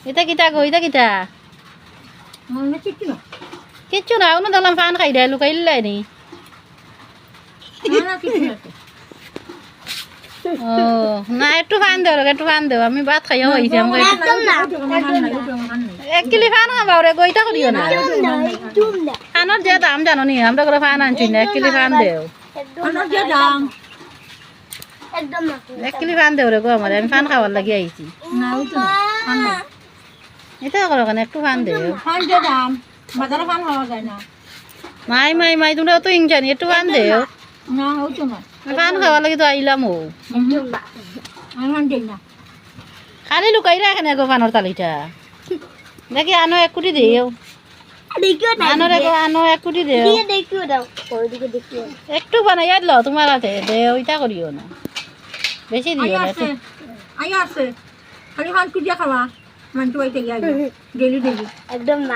এটা কিটা গো এটা কিটা কিচ্ছু না অন্য দেখলাম ফান খাই দেয় লুকাই লাই নি ও না একটু ফান দেও একটু ফান দেও আমি ভাত খাইয়া হয়েছি আমাকে এক কিলি ফান খাবা ওরে গইটা করিও না ফানের যে দাম জানো নি আমরা করে ফান আনছি না এক কিলি ফান দেও এক কিলি ফান দেও রে গো আমার আমি ফান খাওয়ার লাগি আইছি এটা করো কেন একটু ফান দেও মাই মাই মাই তোমরা তো ইংজানি একটু ফান দেও ফান খাওয়ার লাগি তো আইলাম ও খালি লুকাই রাখে না গো ফানোর তালিটা দেখি আনো এক কোটি দেও আনো রে গো আনো এক কোটি দেও একটু বানাই লো তোমার হাতে দেও ইটা করিও না বেশি দিও না খালি ফান কুজিয়া খাওয়া মানটু আইতে গিয়া ডেলি ডেলি একদম না